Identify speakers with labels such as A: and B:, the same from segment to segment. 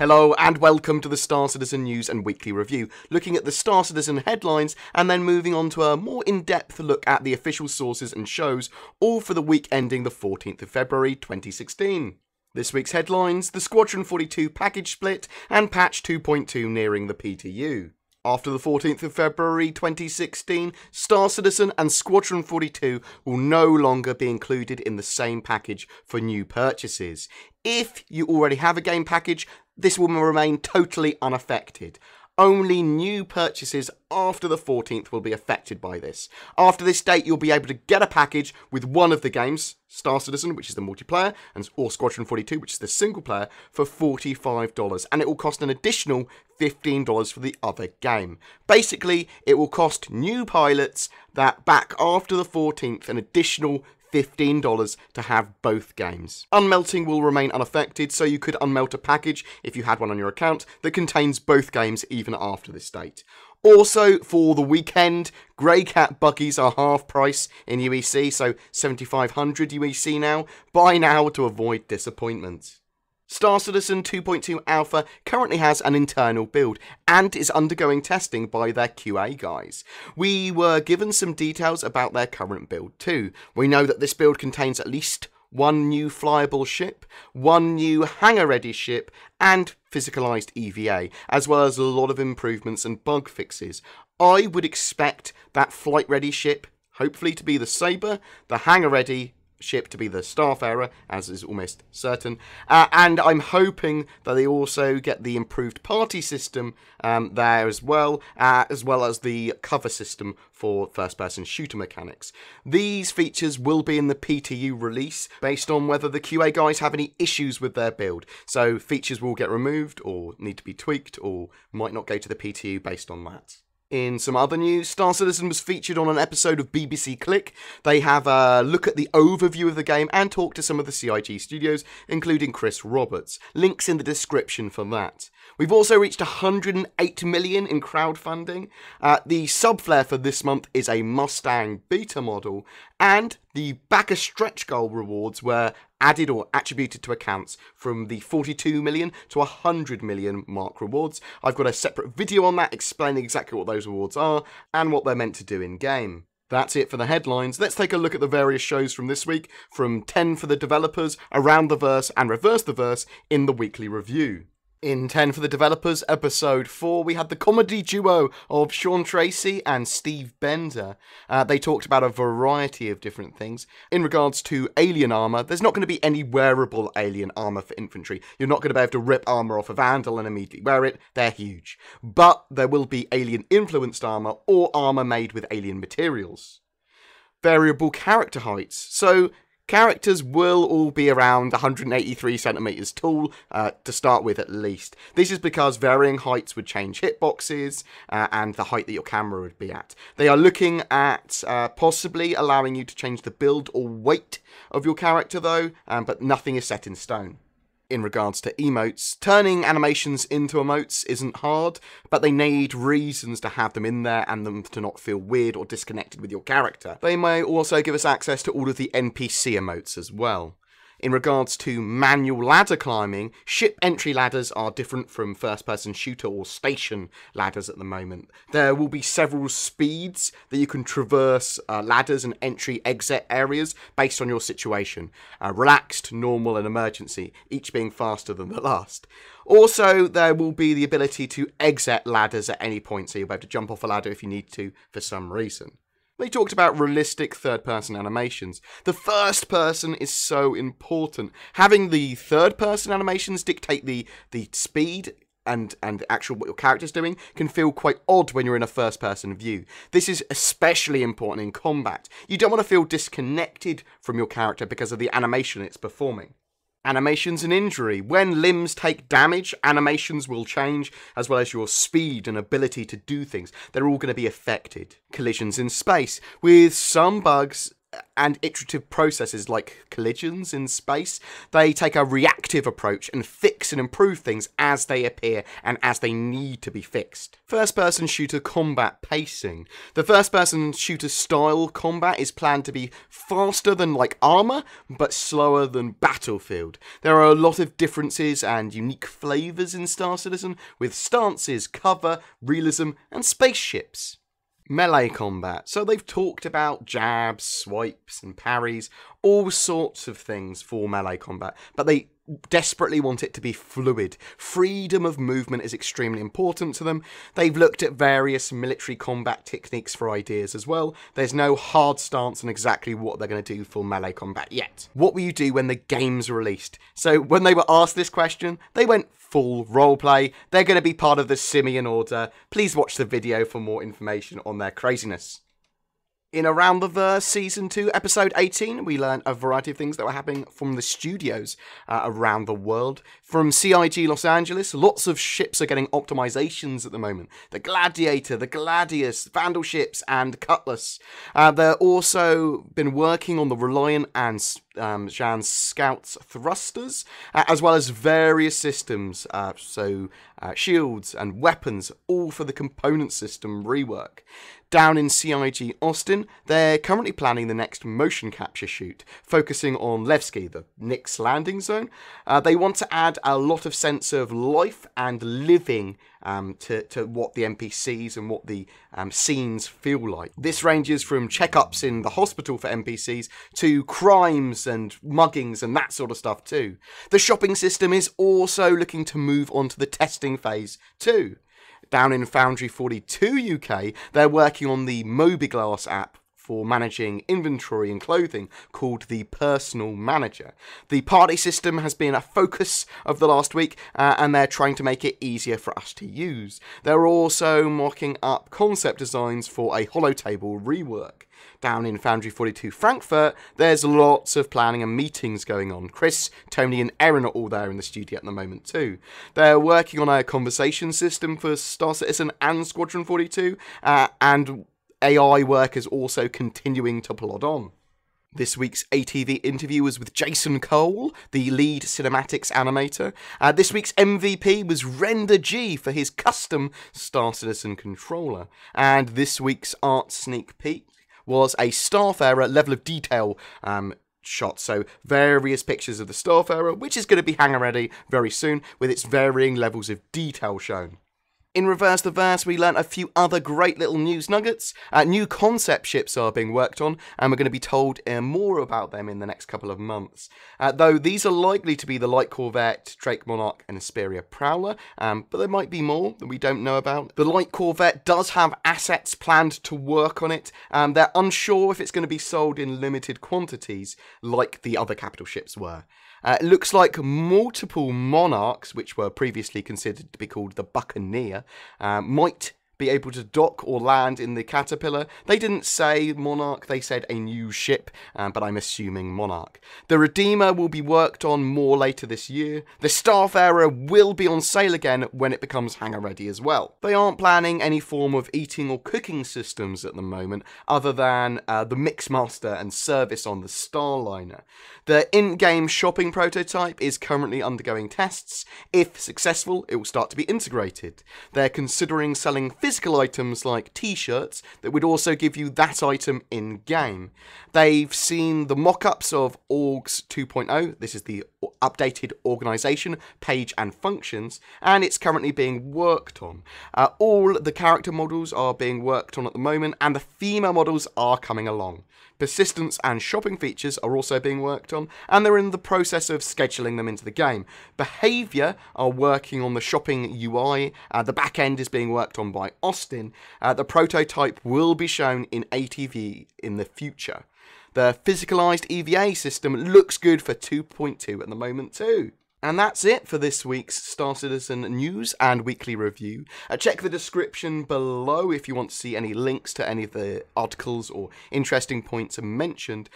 A: Hello and welcome to the Star Citizen News and Weekly Review, looking at the Star Citizen headlines and then moving on to a more in-depth look at the official sources and shows, all for the week ending the 14th of February 2016. This week's headlines: the Squadron 42 package split and patch 2.2 nearing the PTU. After the 14th of February 2016, Star Citizen and Squadron 42 will no longer be included in the same package for new purchases. If you already have a game package, this will remain totally unaffected. Only new purchases after the 14th will be affected by this. After this date, you'll be able to get a package with one of the games, Star Citizen, which is the multiplayer, or Squadron 42, which is the single player, for $45, and it will cost an additional $15 for the other game. Basically, it will cost new pilots that back after the 14th an additional $15 to have both games. Unmelting will remain unaffected, so you could unmelt a package if you had one on your account that contains both games even after this date. Also, for the weekend, Grey Cat buggies are half price in UEC, so 7,500 UEC now. Buy now to avoid disappointment. Star Citizen 2.2 Alpha currently has an internal build and is undergoing testing by their QA guys. We were given some details about their current build too. We know that this build contains at least one new flyable ship, one new hangar-ready ship, and physicalized EVA, as well as a lot of improvements and bug fixes. I would expect that flight-ready ship, hopefully to be the Sabre, the hangar-ready ship to be the Starfarer, as is almost certain, and I'm hoping that they also get the improved party system there as well as the cover system for first-person shooter mechanics. These features will be in the PTU release based on whether the QA guys have any issues with their build, so features will get removed or need to be tweaked or might not go to the PTU based on that. In some other news, Star Citizen was featured on an episode of BBC Click. They have a look at the overview of the game and talk to some of the CIG studios, including Chris Roberts. Links in the description for that. We've also reached 108 million in crowdfunding. The subflare for this month is a Mustang beta model, and the backer stretch goal rewards were added or attributed to accounts from the 42 million to 100 million mark rewards. I've got a separate video on that explaining exactly what those rewards are and what they're meant to do in game. That's it for the headlines. Let's take a look at the various shows from this week, from 10 for the developers, Around the Verse and Reverse the Verse in the weekly review. In 10 for the developers, episode 4, we had the comedy duo of Sean Tracy and Steve Bender. They talked about a variety of different things. In regards to alien armor, there's not going to be any wearable alien armor for infantry. You're not going to be able to rip armor off a Vandal and immediately wear it. They're huge. But there will be alien influenced armor or armor made with alien materials. Variable character heights. So characters will all be around 183 centimeters tall to start with at least. This is because varying heights would change hitboxes and the height that your camera would be at. They are looking at possibly allowing you to change the build or weight of your character though, but nothing is set in stone. In regards to emotes, turning animations into emotes isn't hard, but they need reasons to have them in there and them to not feel weird or disconnected with your character. They may also give us access to all of the NPC emotes as well. In regards to manual ladder climbing, ship entry ladders are different from first-person shooter or station ladders at the moment. There will be several speeds that you can traverse ladders and entry-exit areas based on your situation. Relaxed, normal and emergency, each being faster than the last. Also, there will be the ability to exit ladders at any point, so you'll be able to jump off a ladder if you need to for some reason. They talked about realistic third-person animations. The first person is so important. Having the third-person animations dictate the speed and actual what your character's doing can feel quite odd when you're in a first-person view. This is especially important in combat. You don't want to feel disconnected from your character because of the animation it's performing. Animations and injury. When limbs take damage, animations will change, as well as your speed and ability to do things. They're all going to be affected. Collisions in space. With some bugs, and iterative processes like collisions in space. They take a reactive approach and fix and improve things as they appear and as they need to be fixed. First-person shooter combat pacing. The first-person shooter style combat is planned to be faster than like Arma, but slower than Battlefield. There are a lot of differences and unique flavours in Star Citizen, with stances, cover, realism, and spaceships. Melee combat. So they've talked about jabs, swipes, and parries, all sorts of things for melee combat, but they desperately want it to be fluid. Freedom of movement is extremely important to them. They've looked at various military combat techniques for ideas as well. There's no hard stance on exactly what they're going to do for melee combat yet. What will you do when the game's released? So when they were asked this question, they went full roleplay. They're going to be part of the Simian Order. Please watch the video for more information on their craziness. In Around the Verse Season 2, Episode 18, we learned a variety of things that were happening from the studios around the world. From CIG Los Angeles, lots of ships are getting optimizations at the moment. The Gladiator, the Gladius, Vandal ships, and Cutlass. They're also been working on the Reliant and Jean's Scouts thrusters, as well as various systems, shields and weapons, all for the component system rework. Down in CIG Austin, they're currently planning the next motion capture shoot, focusing on Levski, the Nix landing zone. They want to add a lot of sense of life and living to what the NPCs and what the scenes feel like. This ranges from checkups in the hospital for NPCs to crimes and muggings and that sort of stuff too. The shopping system is also looking to move on to the testing phase too. Down in Foundry 42 UK, they're working on the Mobiglass app for managing inventory and clothing called the Personal Manager. The party system has been a focus of the last week, and they're trying to make it easier for us to use. They're also mocking up concept designs for a holotable rework. Down in Foundry 42 Frankfurt, there's lots of planning and meetings going on. Chris, Tony and Erin are all there in the studio at the moment too. They're working on a conversation system for Star Citizen and Squadron 42, and AI work is also continuing to plod on. This week's ATV interview was with Jason Cole, the lead cinematics animator. This week's MVP was Render G for his custom Star Citizen controller. And this week's art sneak peek was a Starfarer level of detail shot, so various pictures of the Starfarer, which is going to be hangar ready very soon with its varying levels of detail shown. In Reverse the Verse, we learnt a few other great little news nuggets. New concept ships are being worked on, and we're going to be told more about them in the next couple of months. Though these are likely to be the Light Corvette, Drake Monarch, and Hesperia Prowler, but there might be more that we don't know about. The Light Corvette does have assets planned to work on it. They're unsure if it's going to be sold in limited quantities, like the other capital ships were. It looks like multiple Monarchs, which were previously considered to be called the Buccaneer, might be able to dock or land in the Caterpillar. They didn't say Monarch, they said a new ship, but I'm assuming Monarch. The Redeemer will be worked on more later this year. The Starfarer will be on sale again when it becomes hangar ready as well. They aren't planning any form of eating or cooking systems at the moment, other than the Mixmaster and service on the Starliner. The in-game shopping prototype is currently undergoing tests. If successful, it will start to be integrated. They're considering selling physical items like t-shirts that would also give you that item in-game. They've seen the mock-ups of Orgs 2.0, this is the updated organisation, page and functions, and it's currently being worked on. All the character models are being worked on at the moment, and the female models are coming along. Persistence and shopping features are also being worked on, and they're in the process of scheduling them into the game. Behaviour are working on the shopping UI, the back end is being worked on by Austin. The prototype will be shown in ATV in the future. The physicalised EVA system looks good for 2.2 at the moment too. And that's it for this week's Star Citizen news and weekly review. Check the description below if you want to see any links to any of the articles or interesting points mentioned.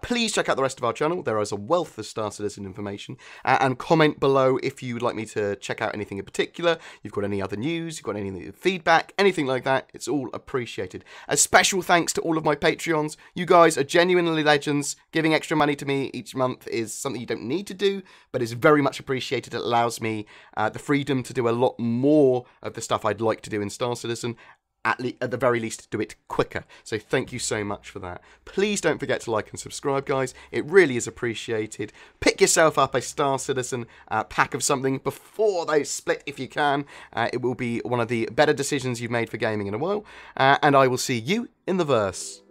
A: Please check out the rest of our channel. There is a wealth of Star Citizen information. And comment below if you would like me to check out anything in particular. You've got any other news, you've got any feedback, anything like that. It's all appreciated. A special thanks to all of my Patreons. You guys are genuinely legends. Giving extra money to me each month is something you don't need to do, but it's very much appreciated. It allows me the freedom to do a lot more of the stuff I'd like to do in Star Citizen. At the very least, do it quicker. So thank you so much for that. Please don't forget to like and subscribe, guys. It really is appreciated. Pick yourself up a Star Citizen pack of something before they split if you can. It will be one of the better decisions you've made for gaming in a while. And I will see you in the verse.